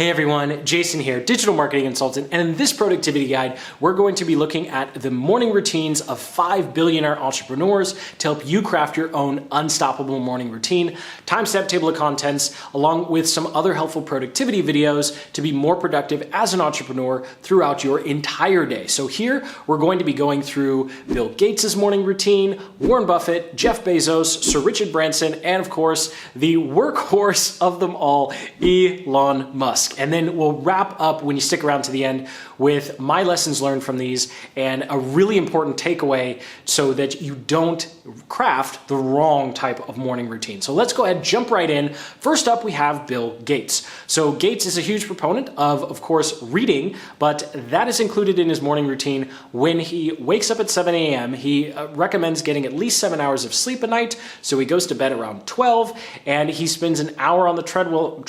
Hey everyone, Jason here, digital marketing consultant, and in this productivity guide, we're going to be looking at the morning routines of 5 billionaire entrepreneurs to help you craft your own unstoppable morning routine, timestamp table of contents, along with some other helpful productivity videos to be more productive as an entrepreneur throughout your entire day. So here, we're going to be going through Bill Gates' morning routine, Warren Buffett, Jeff Bezos, Sir Richard Branson, and of course, the workhorse of them all, Elon Musk. And then we'll wrap up, when you stick around to the end, with my lessons learned from these and a really important takeaway so that you don't craft the wrong type of morning routine. So let's go ahead, jump right in. First up, we have Bill Gates. So Gates is a huge proponent of course, reading, but that is included in his morning routine. When he wakes up at 7 a.m., he recommends getting at least 7 hours of sleep a night. So he goes to bed around 12 and he spends an hour on the treadmill.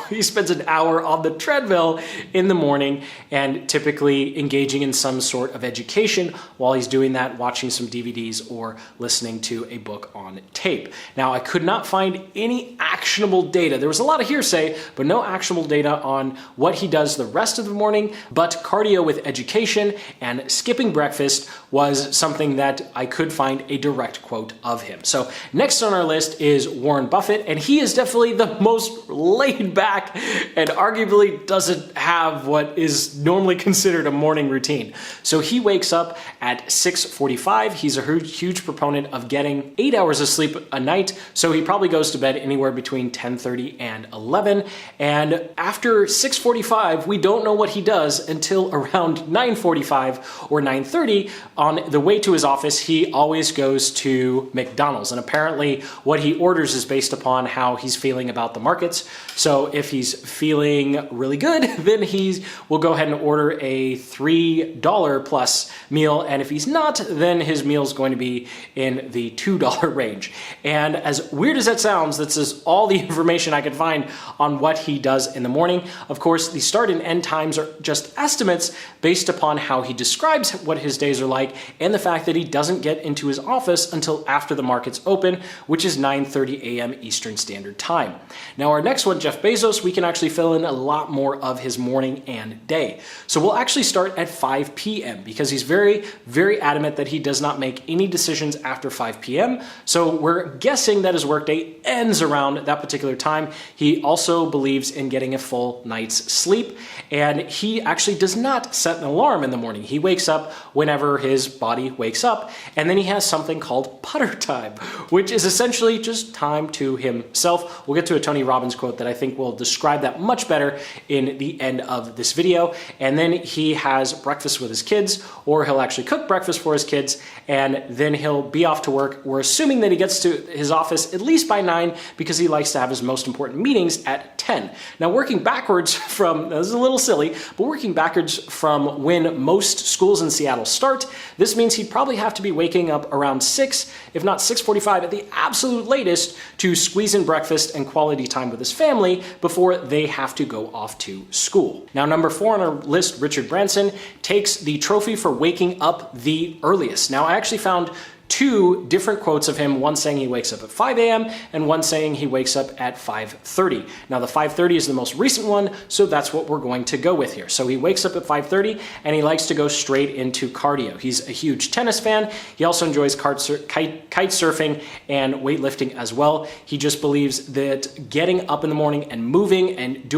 He spends an hour on the treadmill in the morning and typically engaging in some sort of education while he's doing that, watching some DVDs or listening to a book on tape. Now, I could not find any actionable data. There was a lot of hearsay, but no actionable data on what he does the rest of the morning. But cardio with education and skipping breakfast was something that I could find a direct quote of him. So next on our list is Warren Buffett, and he is definitely the most laid back and arguably doesn't have what is normally considered a morning routine. So he wakes up at 6:45. He's a huge proponent of getting 8 hours of sleep a night. So he probably goes to bed anywhere between 10:30 and 11. And after 6:45, we don't know what he does until around 9:45 or 9:30. On the way to his office, he always goes to McDonald's. And apparently what he orders is based upon how he's feeling about the markets. So if he's feeling really good, then he will go ahead and order a $3 plus meal. And if he's not, then his meal is going to be in the $2 range. And as weird as that sounds, that's just all the information I could find on what he does in the morning. Of course, the start and end times are just estimates based upon how he describes what his days are like and the fact that he doesn't get into his office until after the markets open, which is 9:30 a.m. Eastern Standard Time. Now, our next one, Jeff Bezos, we can actually fill in a lot more of his morning and day. So we'll actually start at 5 p.m. because he's very adamant that he does not make any decisions after 5 p.m. So we're guessing that his workday ends around that particular time. He also believes in getting a full night's sleep, and he actually does not set an alarm in the morning. He wakes up whenever his body wakes up, and then he has something called putter time, which is essentially just time to himself. We'll get to a Tony Robbins quote that I think will describe that much better in the end of this video. And then he has breakfast with his kids, or he'll actually cook breakfast for his kids, and then he'll be off to work. We're assuming that he gets to his office at least by 9 because he likes to have his most important meetings at 10. Now, working backwards from, this is a little silly, but working backwards from when most schools in Seattle start, this means he'd probably have to be waking up around 6, if not 6:45 at the absolute latest, to squeeze in breakfast and quality time with his family before they have to go off to school. Now, number 4 on our list, Richard Branson, takes the trophy for waking up the earliest. Now, I actually found 2 different quotes of him, one saying he wakes up at 5 a.m. and one saying he wakes up at 5:30. Now, the 5:30 is the most recent one, so that's what we're going to go with here. So he wakes up at 5:30 and he likes to go straight into cardio. He's a huge tennis fan. He also enjoys kite surfing and weightlifting as well. He just believes that getting up in the morning and moving and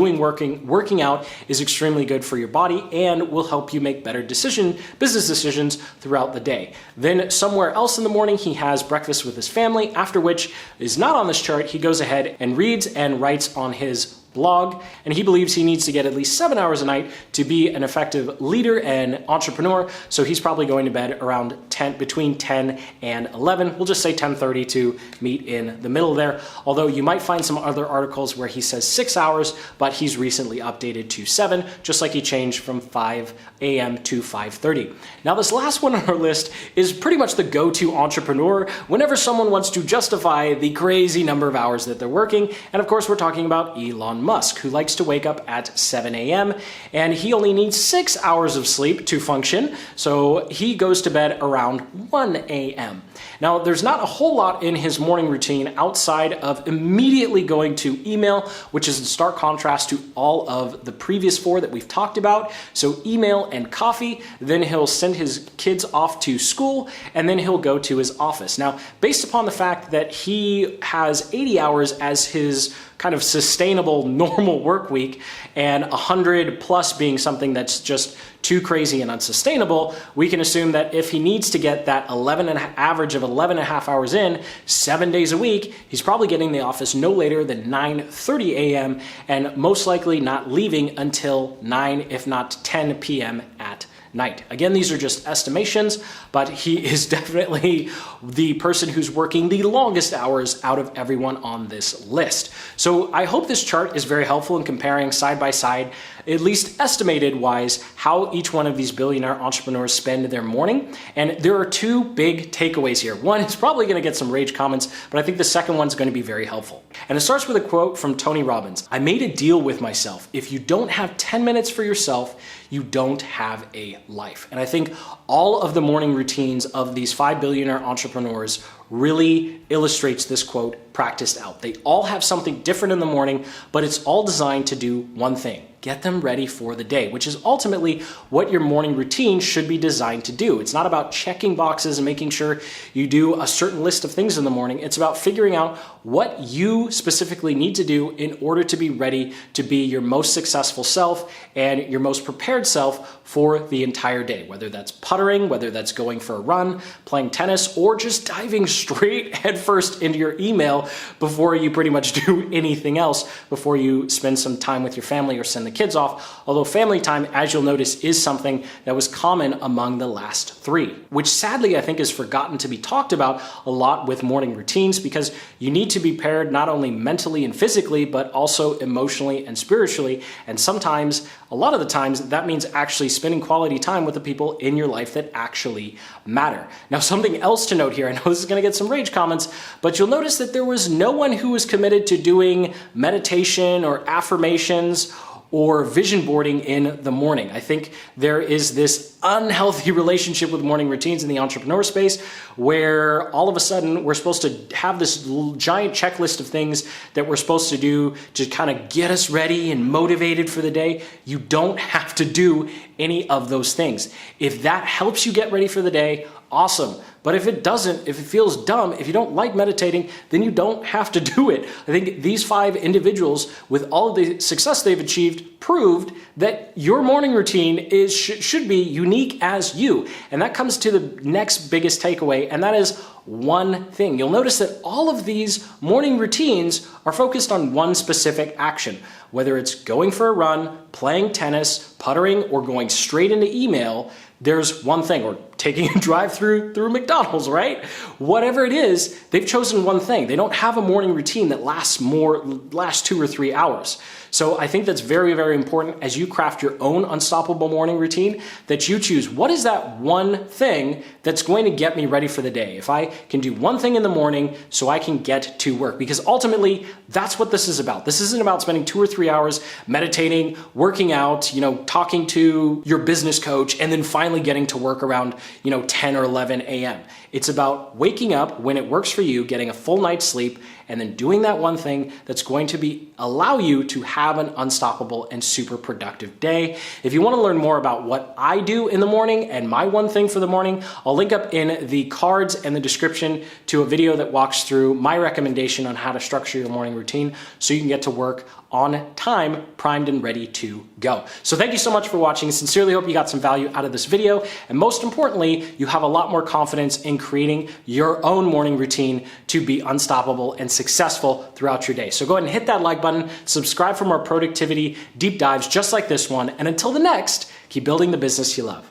working out is extremely good for your body and will help you make better business decisions throughout the day. Then somewhere else in the morning, he has breakfast with his family, after which is not on this chart. He goes ahead and reads and writes on his blog, and he believes he needs to get at least 7 hours a night to be an effective leader and entrepreneur. So he's probably going to bed around between 10 and 11. We'll just say 10:30 to meet in the middle there. Although you might find some other articles where he says 6 hours, but he's recently updated to 7, just like he changed from 5 a.m. to 5:30. Now, this last one on our list is pretty much the go-to entrepreneur whenever someone wants to justify the crazy number of hours that they're working. And of course, we're talking about Elon Elon Musk, who likes to wake up at 7 a.m. and he only needs 6 hours of sleep to function, so he goes to bed around 1 a.m. Now, there's not a whole lot in his morning routine outside of immediately going to email, which is in stark contrast to all of the previous four that we've talked about. So email and coffee, then he'll send his kids off to school, and then he'll go to his office. Now, based upon the fact that he has 80 hours as his kind of sustainable normal work week, and 100 plus being something that's just too crazy and unsustainable, we can assume that if he needs to get that average of 11 and a half hours in 7 days a week, he's probably getting the office no later than 9:30 a.m. and most likely not leaving until 9, if not 10 p.m. at night. Again, these are just estimations, but he is definitely the person who's working the longest hours out of everyone on this list. So I hope this chart is very helpful in comparing side by side, at least estimated wise, how each one of these billionaire entrepreneurs spend their morning. And there are two big takeaways here. One is probably going to get some rage comments, but I think the second one's going to be very helpful. And it starts with a quote from Tony Robbins. "I made a deal with myself. If you don't have 10 minutes for yourself, you don't have a life." And I think all of the morning routines of these 5 billionaire entrepreneurs really illustrates this quote practiced out. They all have something different in the morning, but it's all designed to do one thing: get them ready for the day, which is ultimately what your morning routine should be designed to do. It's not about checking boxes and making sure you do a certain list of things in the morning. It's about figuring out what you specifically need to do in order to be ready to be your most successful self and your most prepared self for the entire day, whether that's puttering, whether that's going for a run, playing tennis, or just diving straight headfirst into your email before you pretty much do anything else, before you spend some time with your family or send the kids off. Although family time, as you'll notice, is something that was common among the last three, which sadly I think is forgotten to be talked about a lot with morning routines, because you need to be prepared not only mentally and physically, but also emotionally and spiritually. And sometimes, a lot of the times, that means actually spending quality time with the people in your life that actually matter. Now, something else to note here, I know this is going to get some rage comments, but you'll notice that there was no one who was committed to doing meditation or affirmations or vision boarding in the morning. I think there is this unhealthy relationship with morning routines in the entrepreneur space, where all of a sudden we're supposed to have this giant checklist of things that we're supposed to do to kind of get us ready and motivated for the day. You don't have to do any of those things. If that helps you get ready for the day, awesome. But if it doesn't, if it feels dumb, if you don't like meditating, then you don't have to do it. I think these 5 individuals, with all of the success they've achieved, proved that your morning routine should be unique as you. And that comes to the next biggest takeaway, and that is one thing. You'll notice that all of these morning routines are focused on one specific action, whether it's going for a run, playing tennis, puttering, or going straight into email. There's one thing, or taking a drive through McDonald's, right? Whatever it is, they've chosen one thing. They don't have a morning routine that lasts 2 or 3 hours. So I think that's very, very important as you craft your own unstoppable morning routine, that you choose what is that one thing that's going to get me ready for the day. If I can do one thing in the morning so I can get to work, because ultimately that's what this is about. This isn't about spending 2 or 3 hours meditating, working out, talking to your business coach, and then finally getting to work around 10 or 11 a.m. It's about waking up when it works for you, getting a full night's sleep, and then doing that one thing that's going to allow you to have an unstoppable and super productive day. If you want to learn more about what I do in the morning and my one thing for the morning, I'll link up in the cards and the description to a video that walks through my recommendation on how to structure your morning routine so you can get to work on time, primed and ready to go. So thank you so much for watching. Sincerely hope you got some value out of this video. And most importantly, you have a lot more confidence in creating your own morning routine to be unstoppable and successful throughout your day. So go ahead and hit that like button, subscribe for more productivity deep dives just like this one. And until the next, keep building the business you love.